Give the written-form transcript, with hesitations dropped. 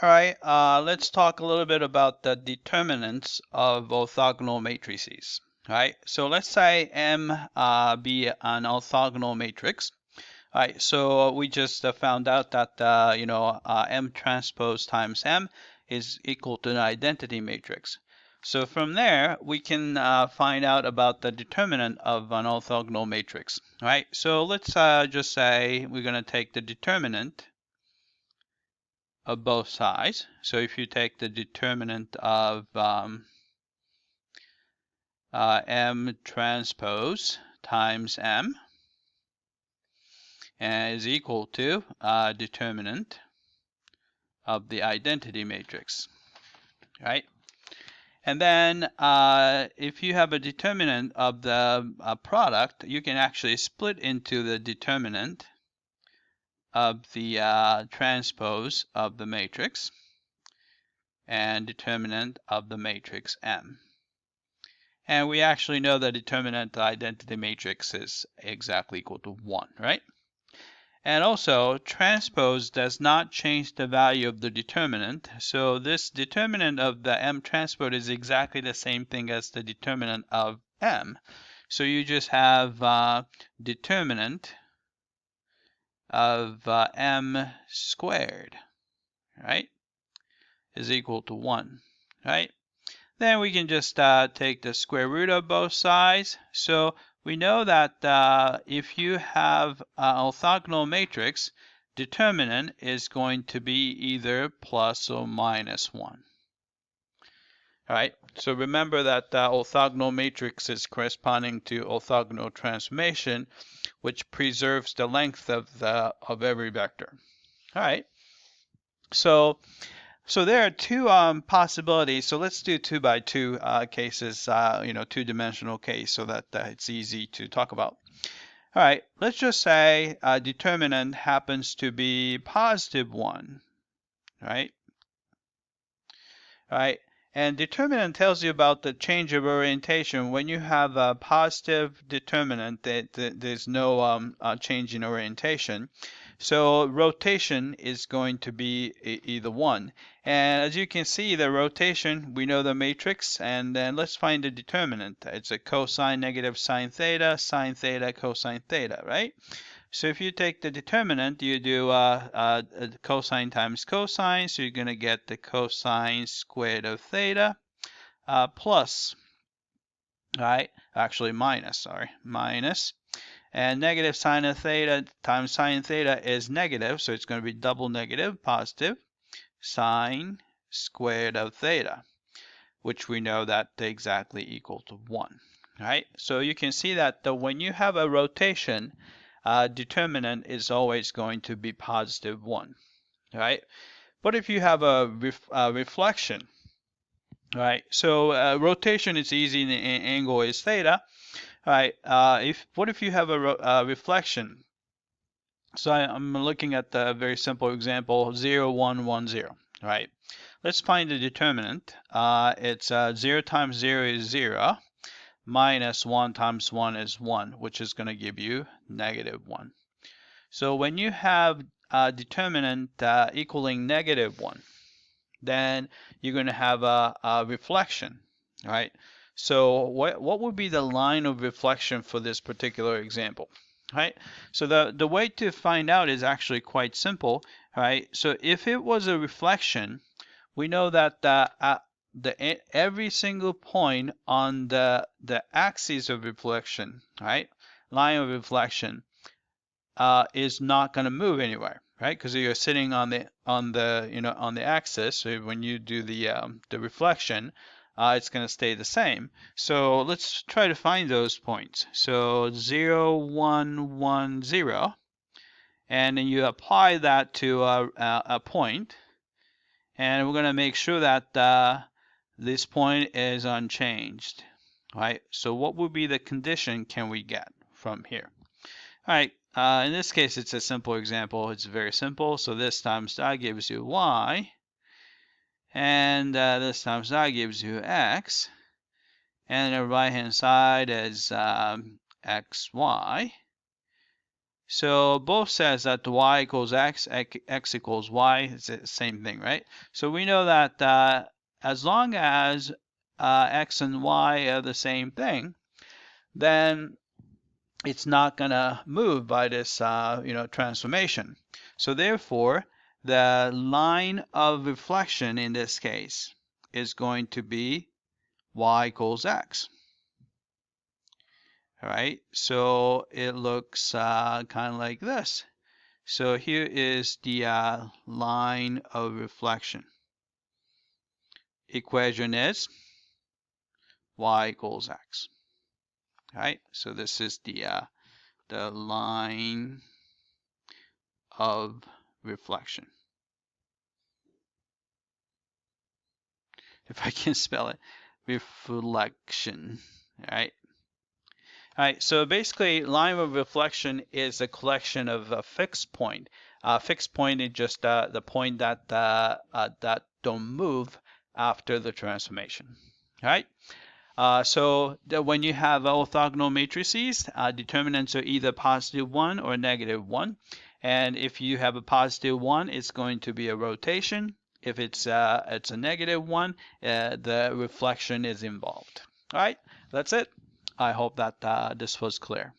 All right, let's talk a little bit about the determinants of orthogonal matrices. All right, so let's say M be an orthogonal matrix. All right, so we just found out that M transpose times M is equal to an identity matrix. So from there, we can find out about the determinant of an orthogonal matrix. All right, so let's just say we're going to take the determinant of both sides. So if you take the determinant of M transpose times M and is equal to determinant of the identity matrix, right? And then if you have a determinant of the product, you can actually split into the determinant of the transpose of the matrix and determinant of the matrix M. And we actually know the determinant of the identity matrix is exactly equal to 1, right? And also, transpose does not change the value of the determinant. So this determinant of the M transpose is exactly the same thing as the determinant of M. So you just have determinant of M squared, right, is equal to 1, right? Then we can just take the square root of both sides. So we know that if you have an orthogonal matrix, determinant is going to be either plus or minus 1. All right, so remember that orthogonal matrix is corresponding to orthogonal transformation, which preserves the length of every vector. All right, so there are two possibilities. So let's do 2 by 2 cases, two-dimensional case, so that it's easy to talk about. All right, let's just say determinant happens to be positive 1, right? All right, and determinant tells you about the change of orientation. When you have a positive determinant, there's no change in orientation. So rotation is going to be either 1. And as you can see, the rotation, we know the matrix, and then let's find the determinant. It's a cosine negative sine theta, cosine theta, right? So if you take the determinant, you do cosine times cosine, so you're going to get the cosine squared of theta plus, right, actually minus, minus. And negative sine of theta times sine theta is negative, so it's going to be double negative, positive, sine squared of theta, which we know that exactly equal to 1. Right? So you can see that when you have a rotation, determinant is always going to be positive 1. Right? But if you have a reflection, right? So rotation is easy, and the angle is theta. All right, what if you have a reflection? So I'm looking at the very simple example, 0, 1, 1, 0. All right, let's find the determinant. It's 0 times 0 is 0, minus 1 times 1 is 1, which is going to give you negative 1. So when you have a determinant equaling negative 1, then you're going to have a reflection, right? So what would be the line of reflection for this particular example, right? So the way to find out is actually quite simple, right? So if it was a reflection, we know that every single point on the axis of reflection, right, line of reflection, is not going to move anywhere, right? Because you're sitting on the axis. So when you do the reflection, it's going to stay the same. So let's try to find those points. So 0, 1, 1, 0, and then you apply that to a point, and we're going to make sure that this point is unchanged, right? So what would be the condition can we get from here? All right, in this case, it's a simple example. It's very simple. So this times that gives you y, and this times that gives you x, and the right-hand side is xy. So both says that y equals x, x equals y. It's the same thing, right? So we know that as long as x and y are the same thing, then it's not going to move by this transformation. So therefore, the line of reflection in this case is going to be y equals x. All right, so it looks kind of like this. So here is the line of reflection. Equation is y equals x. All right, so this is the line of reflection. If I can spell it, reflection. All right. All right, so basically, line of reflection is a collection of a fixed point. Fixed point is just the point that that don't move after the transformation. All right. So when you have orthogonal matrices, determinants are either +1 or -1. And if you have a +1, it's going to be a rotation. If it's a -1, the reflection is involved. All right, that's it. I hope that this was clear.